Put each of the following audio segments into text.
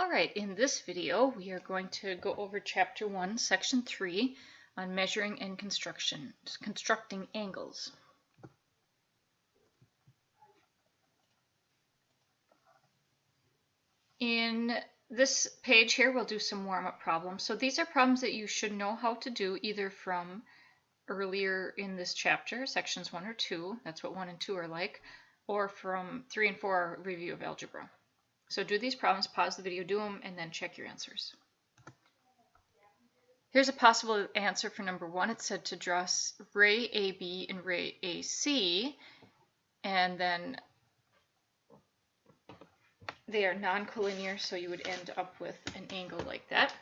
Alright, in this video we are going to go over Chapter 1, Section 3 on measuring and constructing angles. In this page here we'll do some warm-up problems. So these are problems that you should know how to do either from earlier in this chapter, Sections 1 or 2, that's what 1 and 2 are like, or from 3 and 4 review of algebra. So do these problems, pause the video, do them, and then check your answers. Here's a possible answer for number 1. It said to draw ray AB and ray AC, and then they are non-collinear, so you would end up with an angle like that.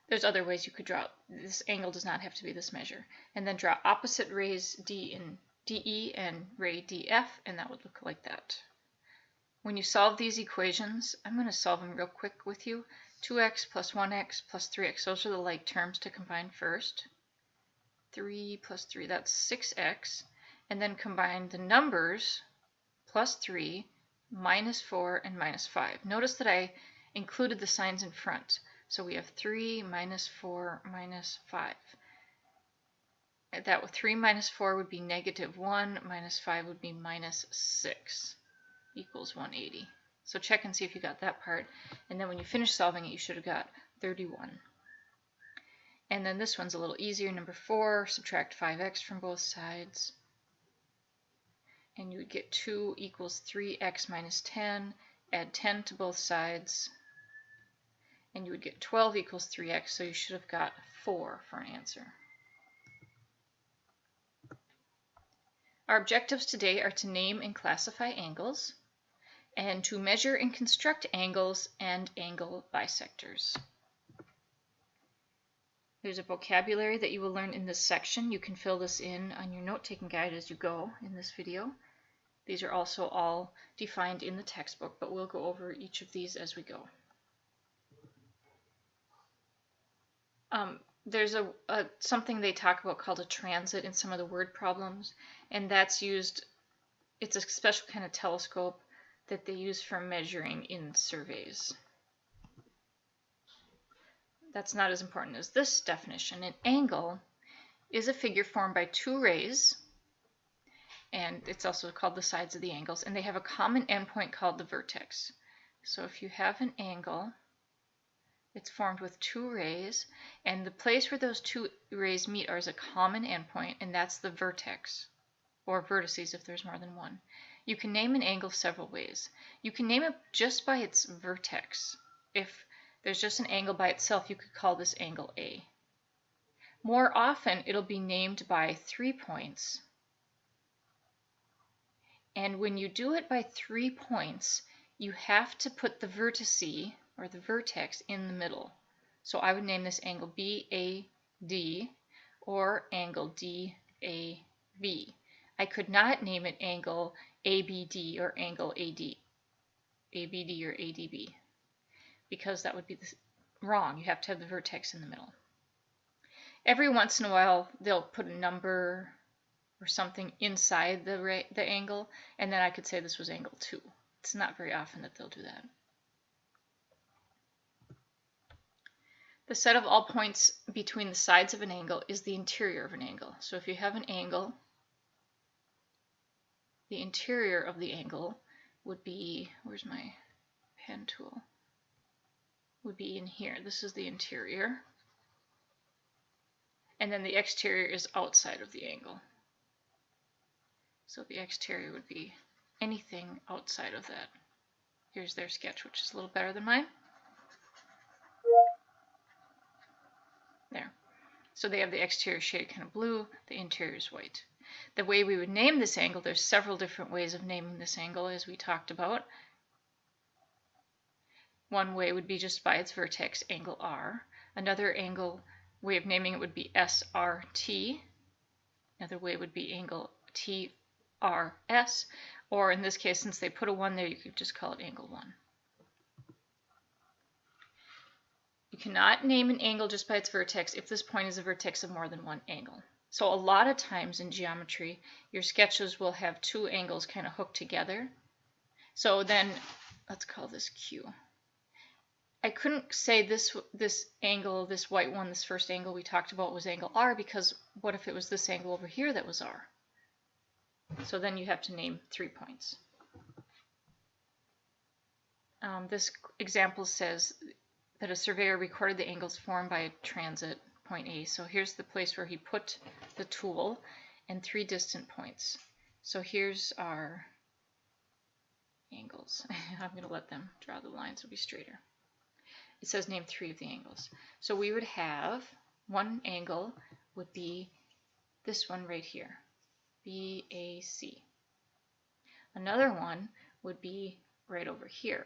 There's other ways you could draw. This angle does not have to be this measure. And then draw opposite rays DE and ray DF, and that would look like that. When you solve these equations, I'm going to solve them real quick with you. 2x plus 1x plus 3x, those are the like terms to combine first. 3 plus 3, that's 6x. And then combine the numbers, plus 3, minus 4, and minus 5. Notice that I included the signs in front. So we have 3 minus 4 minus 5. That with 3 minus 4 would be negative 1, minus 5 would be minus 6. Equals 180. So check and see if you got that part, and then when you finish solving it you should have got 31. And then this one's a little easier, number 4, subtract 5x from both sides, and you would get 2 equals 3x minus 10, add 10 to both sides, and you would get 12 equals 3x, so you should have got 4 for an answer. Our objectives today are to name and classify angles, and to measure and construct angles and angle bisectors. There's a vocabulary that you will learn in this section. You can fill this in on your note-taking guide as you go in this video. These are also all defined in the textbook, but we'll go over each of these as we go. There's something they talk about called a transit in some of the word problems, and that's used, it's a special kind of telescope that they use for measuring in surveys. That's not as important as this definition. An angle is a figure formed by two rays, and it's also called the sides of the angles, and they have a common endpoint called the vertex. So if you have an angle, it's formed with two rays, and the place where those two rays meet is a common endpoint, and that's the vertex, or vertices if there's more than one. You can name an angle several ways. You can name it just by its vertex. If there's just an angle by itself, you could call this angle A. More often, it'll be named by 3 points. And when you do it by 3 points, you have to put the vertice, or the vertex, in the middle. So I would name this angle BAD, or angle DAV. I could not name it angle ABD or angle ABD or ADB, because that would be wrong. You have to have the vertex in the middle. Every once in a while they'll put a number or something inside the angle, and then I could say this was angle 2. It's not very often that they'll do that. The set of all points between the sides of an angle is the interior of an angle. So if you have an angle, the interior of the angle would be, where's my pen tool? Would be in here. This is the interior. And then the exterior is outside of the angle. So the exterior would be anything outside of that. Here's their sketch, which is a little better than mine. There. So they have the exterior shaded kind of blue, the interior is white. The way we would name this angle, there's several different ways of naming this angle as we talked about. One way would be just by its vertex, angle R. Another angle way of naming it would be SRT. Another way would be angle TRS, or in this case, since they put a 1 there, you could just call it angle 1. You cannot name an angle just by its vertex if this point is a vertex of more than one angle. So a lot of times in geometry, your sketches will have two angles kind of hooked together. So then, let's call this Q. I couldn't say this angle, this white one, this first angle we talked about was angle R, because what if it was this angle over here that was R? So then you have to name 3 points. This example says that a surveyor recorded the angles formed by a transit, point A. So here's the place where he put the tool and 3 distant points. So here's our angles. I'm going to let them draw the lines, it'll be straighter. It says name 3 of the angles. So we would have one angle would be this one right here, BAC. Another one would be right over here,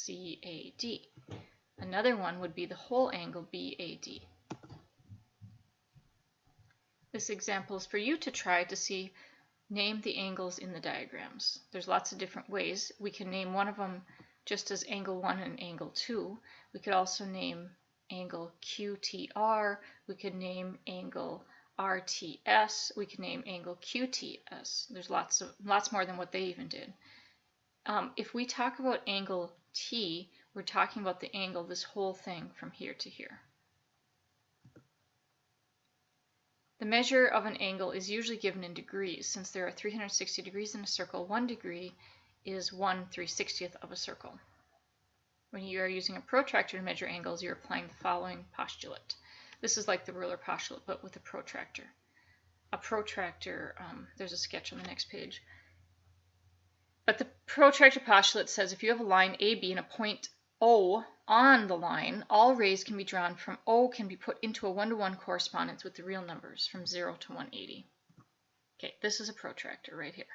CAD. Another one would be the whole angle BAD. This example is for you to try to see, name the angles in the diagrams. There's lots of different ways. We can name one of them just as angle 1 and angle 2. We could also name angle QTR. We could name angle RTS. We could name angle QTS. There's lots more than what they even did. If we talk about angle T, we're talking about the angle, this whole thing from here to here. The measure of an angle is usually given in degrees. Since there are 360 degrees in a circle, 1 degree is 1/360th of a circle. When you are using a protractor to measure angles, you're applying the following postulate. This is like the ruler postulate, but with a protractor. A protractor, there's a sketch on the next page. But the protractor postulate says if you have a line AB and a point O on the line, all rays can be drawn from O can be put into a 1-to-1 correspondence with the real numbers from 0 to 180. Okay, this is a protractor right here.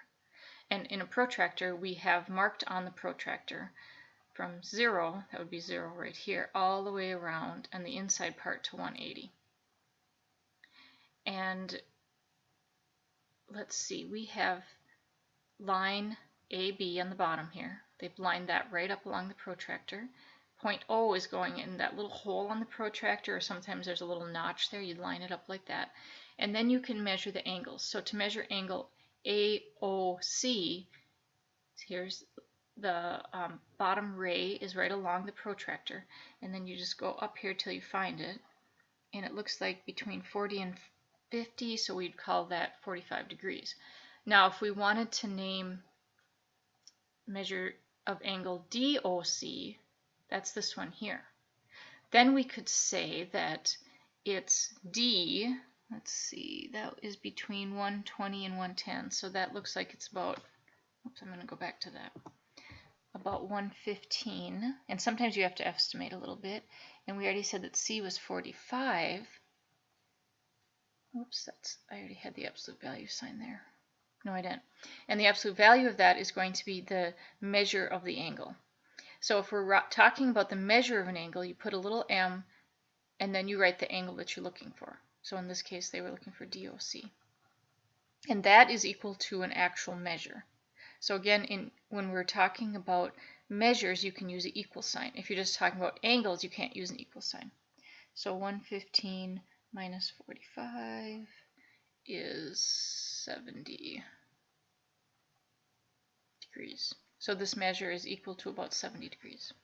And in a protractor, we have marked on the protractor from 0, that would be 0 right here, all the way around and the inside part to 180. And let's see, we have line AB on the bottom here. They've lined that right up along the protractor. Point O is going in that little hole on the protractor, or sometimes there's a little notch there. You'd line it up like that. And then you can measure the angles. So to measure angle AOC, here's the bottom ray is right along the protractor. And then you just go up here till you find it. And it looks like between 40 and 50, so we'd call that 45 degrees. Now if we wanted to name measure of angle DOC, that's this one here. Then we could say that it's D, let's see, that is between 120 and 110, so that looks like it's about, oops, I'm going to go back to that, about 115, and sometimes you have to estimate a little bit, and we already said that C was 45. Oops, I already had the absolute value sign there. No, I didn't. And the absolute value of that is going to be the measure of the angle. So if we're talking about the measure of an angle, you put a little m, and then you write the angle that you're looking for. So in this case, they were looking for DOC. And that is equal to an actual measure. So again, when we're talking about measures, you can use an equal sign. If you're just talking about angles, you can't use an equal sign. So 115 minus 45 is 70 degrees. So this measure is equal to about 70 degrees.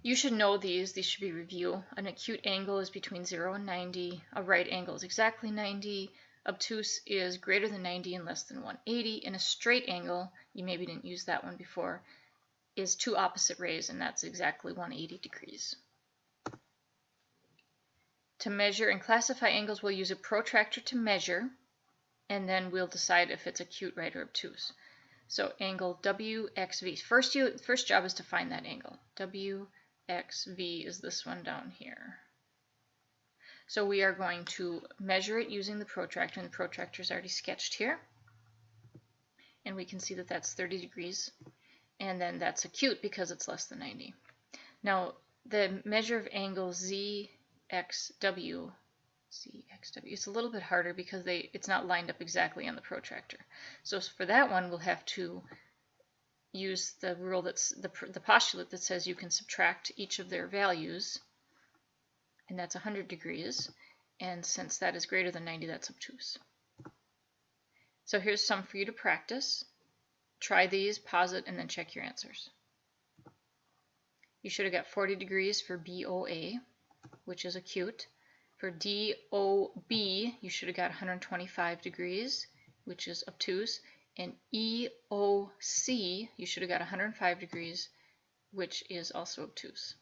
You should know these should be review. An acute angle is between 0 and 90. A right angle is exactly 90. Obtuse is greater than 90 and less than 180. And a straight angle, you maybe didn't use that one before, is 2 opposite rays, and that's exactly 180 degrees. To measure and classify angles, we'll use a protractor to measure, and then we'll decide if it's acute, right, or obtuse. So angle WXV. First job is to find that angle. WXV is this one down here. So we are going to measure it using the protractor, and the protractor is already sketched here. And we can see that that's 30 degrees. And then that's acute because it's less than 90. Now, the measure of angle ZXW, it's a little bit harder because it's not lined up exactly on the protractor. So for that one, we'll have to use the rule that's the postulate that says you can subtract each of their values, and that's 100 degrees. And since that is greater than 90, that's obtuse. So here's some for you to practice. Try these, pause it, and then check your answers. you should have got 40 degrees for BOA, which is acute. For DOB, you should have got 125 degrees, which is obtuse. And EOC, you should have got 105 degrees, which is also obtuse.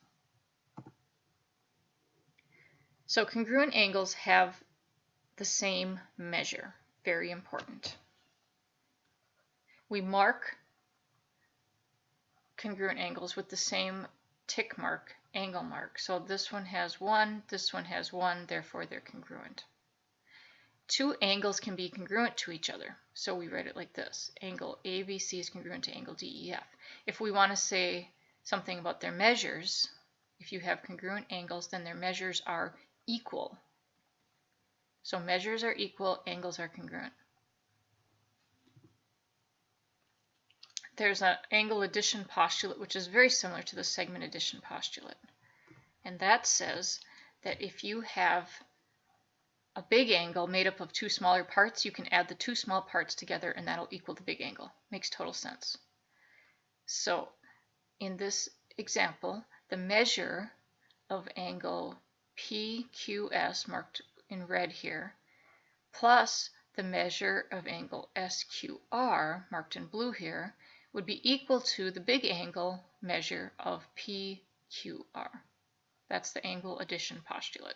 So congruent angles have the same measure. Very important. We mark congruent angles with the same tick mark, angle mark. So this one has 1, this one has 1, therefore they're congruent. Two angles can be congruent to each other. So we write it like this. Angle ABC is congruent to angle DEF. If we want to say something about their measures, if you have congruent angles, then their measures are equal. So measures are equal, angles are congruent. There's an angle addition postulate, which is very similar to the segment addition postulate. And that says that if you have a big angle made up of two smaller parts, you can add the two small parts together and that'll equal the big angle. Makes total sense. So in this example, the measure of angle PQS, marked in red here, plus the measure of angle SQR, marked in blue here, would be equal to the big angle measure of PQR. That's the angle addition postulate.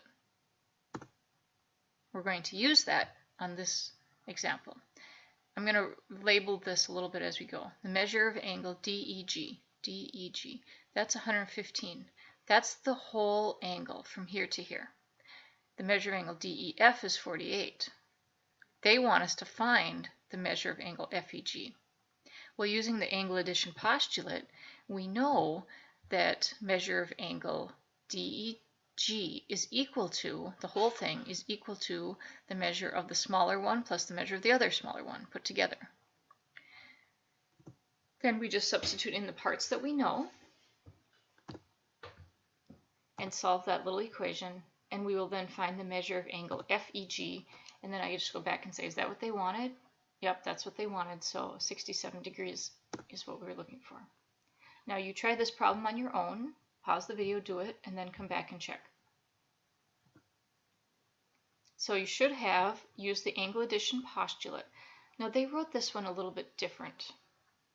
We're going to use that on this example. I'm going to label this a little bit as we go. The measure of angle DEG, that's 115. That's the whole angle from here to here. The measure of angle DEF is 48. They want us to find the measure of angle FEG. Well, using the angle addition postulate, we know that measure of angle DEG is equal to, the whole thing is equal to the measure of the smaller one plus the measure of the other smaller one put together. Then we just substitute in the parts that we know and solve that little equation, and we will then find the measure of angle FEG, and then I just go back and say, is that what they wanted? Yep, that's what they wanted, so 67 degrees is what we were looking for. Now you try this problem on your own, pause the video, do it, and then come back and check. So you should have used the angle addition postulate. Now they wrote this one a little bit different.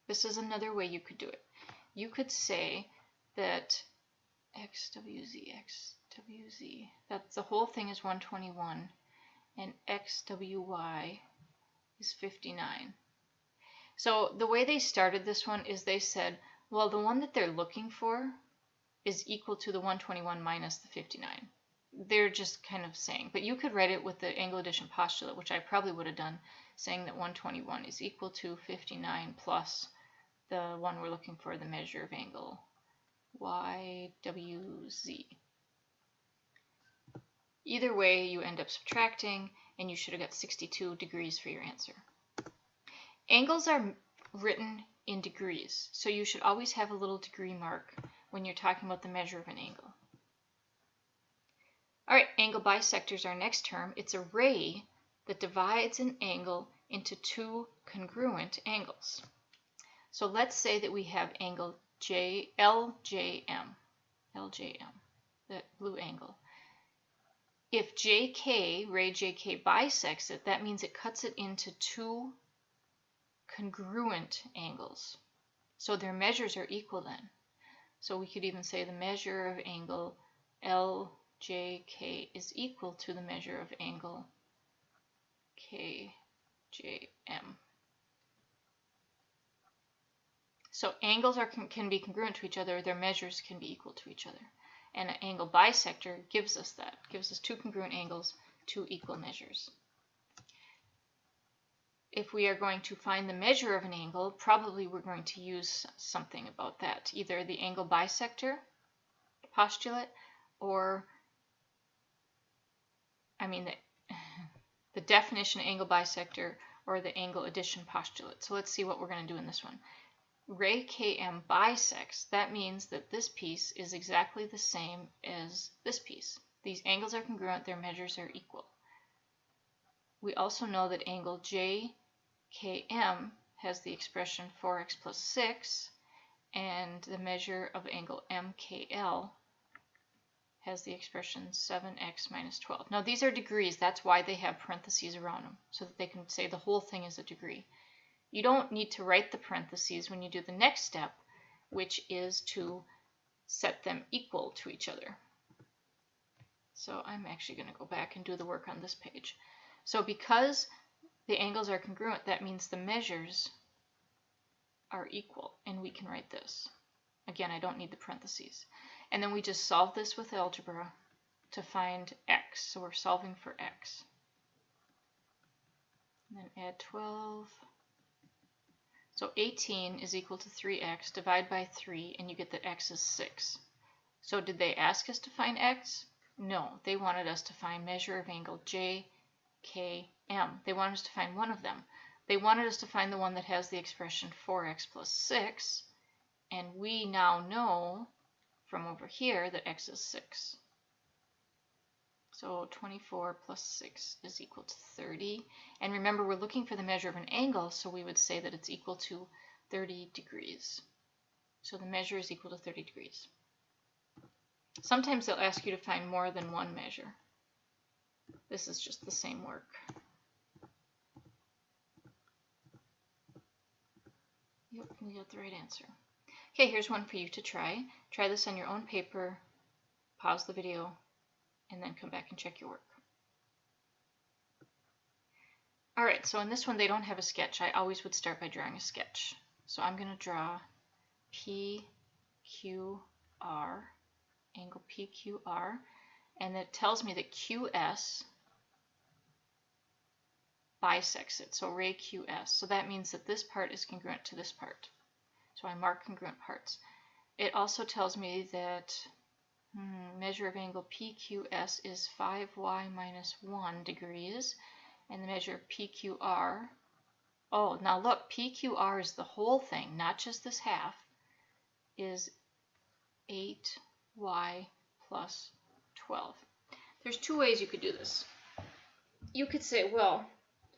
This is another way you could do it. You could say that XWZ, that the whole thing is 121, and XWY is 59. So the way they started this one is they said, well, the one that they're looking for is equal to the 121 minus the 59. They're just kind of saying, but you could write it with the angle addition postulate, which I probably would have done, saying that 121 is equal to 59 plus the one we're looking for, the measure of angle YWZ. Either way, you end up subtracting, and you should have got 62 degrees for your answer. Angles are written in degrees, so you should always have a little degree mark when you're talking about the measure of an angle. All right, angle bisectors are our next term. It's a ray that divides an angle into two congruent angles. So let's say that we have angle LJM, that blue angle. If JK, ray JK bisects it, that means it cuts it into two congruent angles. So their measures are equal then. So we could even say the measure of angle LJK is equal to the measure of angle KJM. So angles can be congruent to each other, their measures can be equal to each other. And an angle bisector gives us that, gives us two congruent angles, two equal measures. If we are going to find the measure of an angle, probably we're going to use something about that, either the angle bisector postulate or, the definition of angle bisector or the angle addition postulate. So let's see what we're going to do in this one. Ray KM bisects, that means that this piece is exactly the same as this piece. These angles are congruent, their measures are equal. We also know that angle JKM has the expression 4x plus 6, and the measure of angle MKL has the expression 7x minus 12. Now these are degrees, that's why they have parentheses around them, so that they can say the whole thing is a degree. You don't need to write the parentheses when you do the next step, which is to set them equal to each other. So I'm actually going to go back and do the work on this page. So because the angles are congruent, that means the measures are equal, and we can write this. Again, I don't need the parentheses. And then we just solve this with algebra to find x. So we're solving for x. And then add 12. So 18 is equal to 3x. Divide by 3, and you get that x is 6. So did they ask us to find x? No, they wanted us to find measure of angle JKM. They wanted us to find one of them. They wanted us to find the one that has the expression 4x plus 6, and we now know from over here that x is 6. So 24 plus 6 is equal to 30. And remember, we're looking for the measure of an angle, so we would say that it's equal to 30 degrees. So the measure is equal to 30 degrees. Sometimes they'll ask you to find more than one measure. This is just the same work. Yep, we got the right answer. Okay, here's one for you to try. Try this on your own paper, pause the video, and then come back and check your work. Alright, so in this one they don't have a sketch. I always would start by drawing a sketch. So I'm going to draw PQR, angle PQR, and it tells me that QS bisects it, so ray QS. So that means that this part is congruent to this part. So I mark congruent parts. It also tells me that measure of angle PQS is 5y minus 1 degrees, and the measure of PQR, oh, now look, PQR is the whole thing, not just this half, is 8y plus 12. There's two ways you could do this. You could say, well,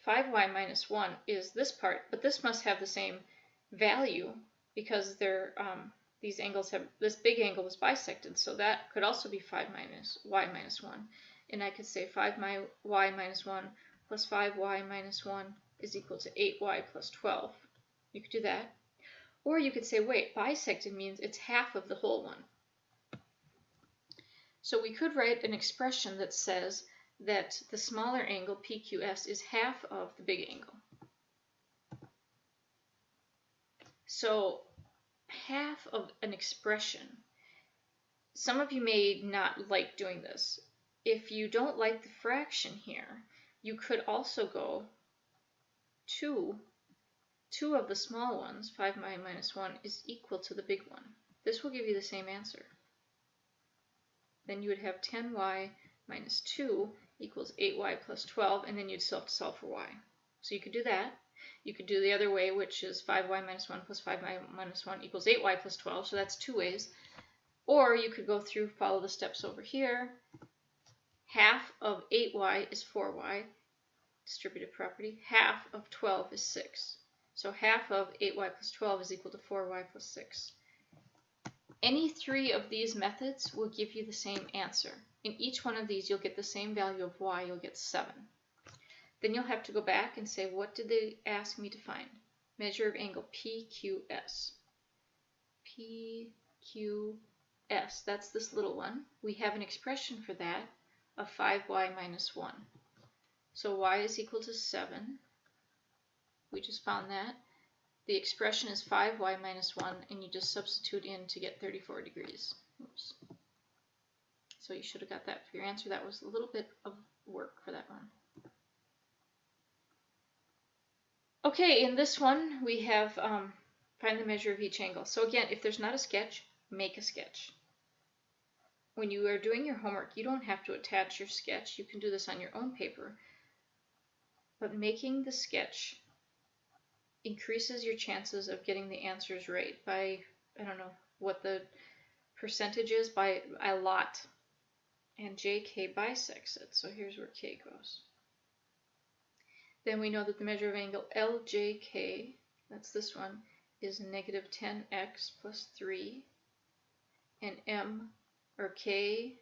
5y minus 1 is this part, but this must have the same value because they're, these angles have, this big angle was bisected, so that could also be 5 minus y minus 1. And I could say 5y minus 1 plus 5y minus 1 is equal to 8y plus 12. You could do that. Or you could say, wait, bisected means it's half of the whole one. So we could write an expression that says that the smaller angle, PQS, is half of the big angle. So half of an expression. Some of you may not like doing this. If you don't like the fraction here, you could also go 2 of the small ones, 5y minus 1, is equal to the big one. This will give you the same answer. Then you would have 10y minus 2 equals 8y plus 12, and then you'd still have to solve for y. So you could do that. You could do the other way, which is 5y minus 1 plus 5y minus 1 equals 8y plus 12, so that's two ways. Or you could go through, follow the steps over here. Half of 8y is 4y, distributive property. Half of 12 is 6. So half of 8y plus 12 is equal to 4y plus 6. Any three of these methods will give you the same answer. In each one of these, you'll get the same value of y, you'll get 7. Then you'll have to go back and say, what did they ask me to find? Measure of angle PQS. PQS, that's this little one. We have an expression for that of 5y minus 1. So y is equal to 7. We just found that. The expression is 5y minus 1, and you just substitute in to get 34 degrees. Oops. So you should have got that for your answer. That was a little bit of work for that one. Okay, in this one, we have find the measure of each angle. So again, if there's not a sketch, make a sketch. When you are doing your homework, you don't have to attach your sketch. You can do this on your own paper. But making the sketch increases your chances of getting the answers right by, I don't know what the percentage is, by a lot. And JK bisects it, so here's where K goes. Then we know that the measure of angle LJK, that's this one, is negative 10x plus 3, and m, or k,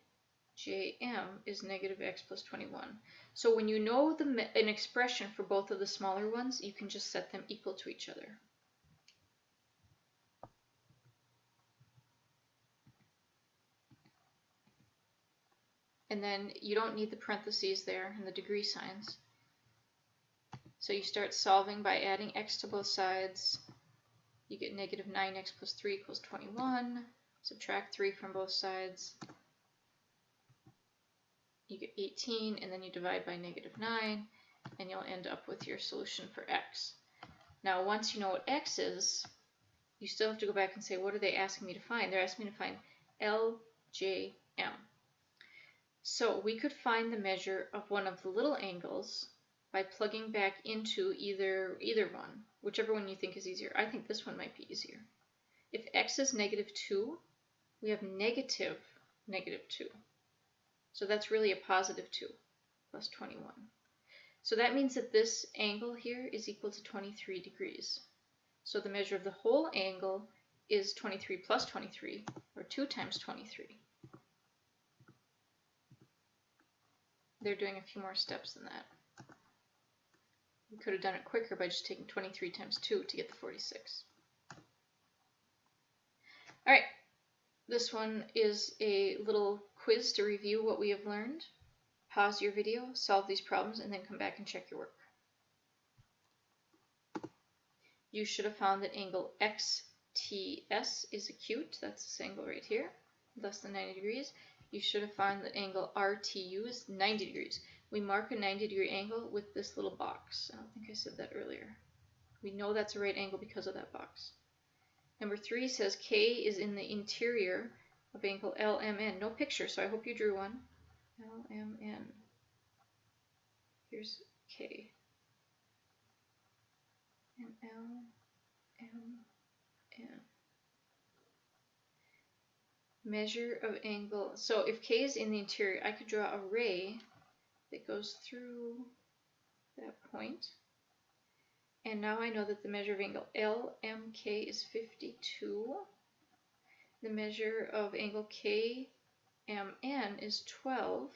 jm is negative x plus 21. So when you know an expression for both of the smaller ones, you can just set them equal to each other. And then you don't need the parentheses there and the degree signs. So you start solving by adding x to both sides. You get negative 9x plus 3 equals 21. Subtract 3 from both sides. You get 18, and then you divide by negative 9, and you'll end up with your solution for x. Now, once you know what x is, you still have to go back and say, what are they asking me to find? They're asking me to find LJM. So we could find the measure of one of the little angles by plugging back into either one, whichever one you think is easier. I think this one might be easier. If x is negative 2, we have negative 2. So that's really a positive 2 plus 21. So that means that this angle here is equal to 23 degrees. So the measure of the whole angle is 23 plus 23, or 2 times 23. They're doing a few more steps than that. We could have done it quicker by just taking 23 times 2 to get the 46. All right, this one is a little quiz to review what we have learned. Pause your video, solve these problems, and then come back and check your work. You should have found that angle XTS is acute. That's this angle right here, less than 90 degrees. You should have found that angle RTU is 90 degrees. We mark a 90-degree angle with this little box. I don't think I said that earlier. We know that's a right angle because of that box. Number 3 says K is in the interior of angle LMN. No picture, so I hope you drew one. LMN. Here's K. And LMN. Measure of angle. So if K is in the interior, I could draw a ray that goes through that point. And now I know that the measure of angle LMK is 52. The measure of angle KMN is 12.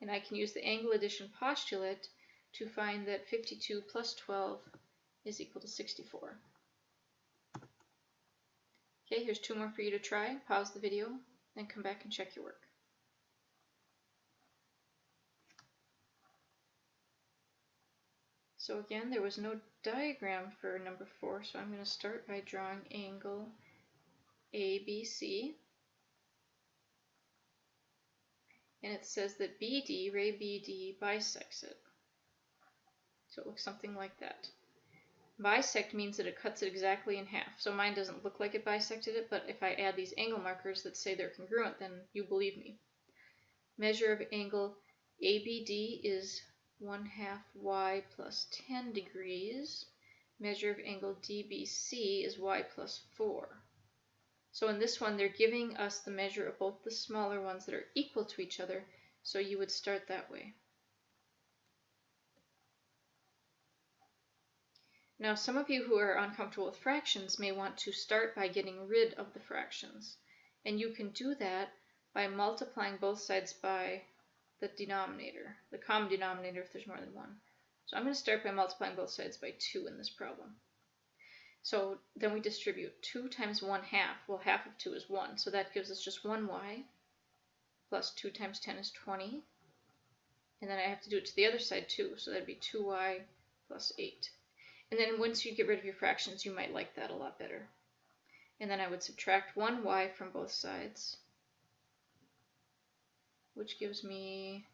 And I can use the angle addition postulate to find that 52 plus 12 is equal to 64. Okay, here's 2 more for you to try. Pause the video, then come back and check your work. So again, there was no diagram for number 4, so I'm going to start by drawing angle ABC. And it says that BD, ray BD, bisects it. So it looks something like that. Bisect means that it cuts it exactly in half. So mine doesn't look like it bisected it, but if I add these angle markers that say they're congruent, then you believe me. Measure of angle ABD is 1/2 y plus 10 degrees. Measure of angle DBC is y plus 4. So in this one, they're giving us the measure of both the smaller ones that are equal to each other, so you would start that way. Now, some of you who are uncomfortable with fractions may want to start by getting rid of the fractions. And you can do that by multiplying both sides by the denominator, the common denominator if there's more than one. So I'm going to start by multiplying both sides by 2 in this problem. So then we distribute 2 times 1/2. Well, half of 2 is 1, so that gives us just 1y, plus 2 times 10 is 20. And then I have to do it to the other side too, so that'd be 2y plus 8. And then once you get rid of your fractions, you might like that a lot better. And then I would subtract 1y from both sides, which gives me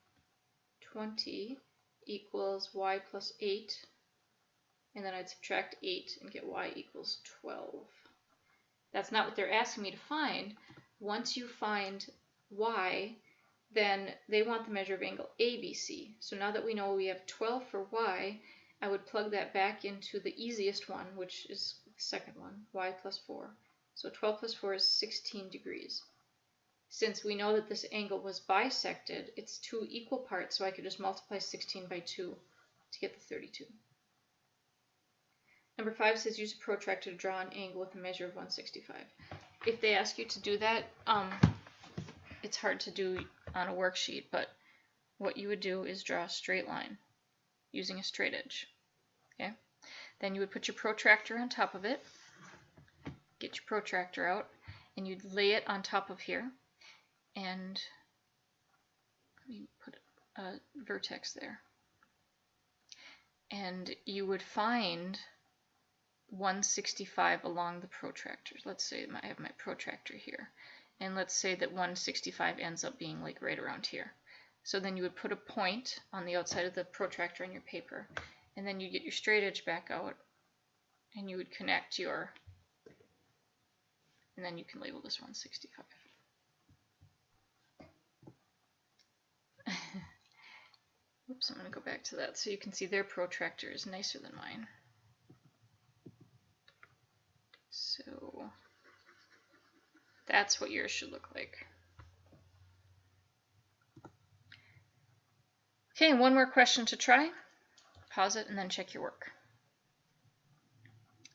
20 equals y plus 8. And then I'd subtract 8 and get y equals 12. That's not what they're asking me to find. Once you find y, then they want the measure of angle ABC. So now that we know we have 12 for y, I would plug that back into the easiest one, which is the second one, y plus 4. So 12 plus 4 is 16 degrees. Since we know that this angle was bisected, it's 2 equal parts, so I could just multiply 16 by 2 to get the 32. Number 5 says use a protractor to draw an angle with a measure of 165. If they ask you to do that, it's hard to do on a worksheet, but what you would do is draw a straight line using a straight edge. Okay? Then you would put your protractor on top of it, get your protractor out, and you'd lay it on top of here, and let me put a vertex there. And you would find 165 along the protractor. Let's say I have my protractor here, and let's say that 165 ends up being like right around here. So then you would put a point on the outside of the protractor on your paper, and then you get your straight edge back out, and you would connect your, and then you can label this 165. Oops, I'm going to go back to that so you can see their protractor is nicer than mine. So that's what yours should look like. Okay, one more question to try. Pause it and then check your work.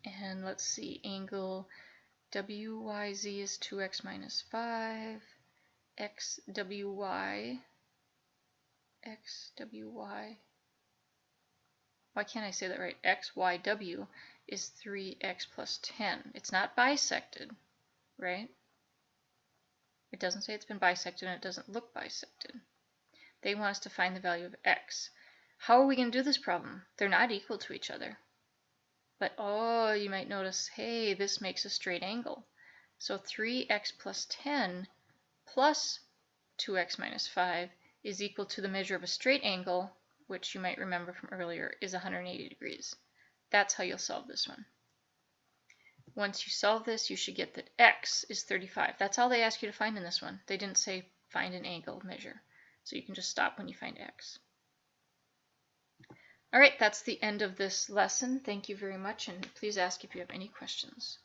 And let's see, angle WYZ is 2x minus 5, XWY, why can't I say that right? XYW is 3x plus 10. It's not bisected, right? It doesn't say it's been bisected, and it doesn't look bisected. They want us to find the value of x. How are we going to do this problem? They're not equal to each other. But, oh, you might notice, hey, this makes a straight angle. So 3x plus 10 plus 2x minus 5 is equal to the measure of a straight angle, which you might remember from earlier is 180 degrees. That's how you'll solve this one. Once you solve this, you should get that x is 35. That's all they ask you to find in this one. They didn't say find an angle measure. So you can just stop when you find x. All right, that's the end of this lesson. Thank you very much, and please ask if you have any questions.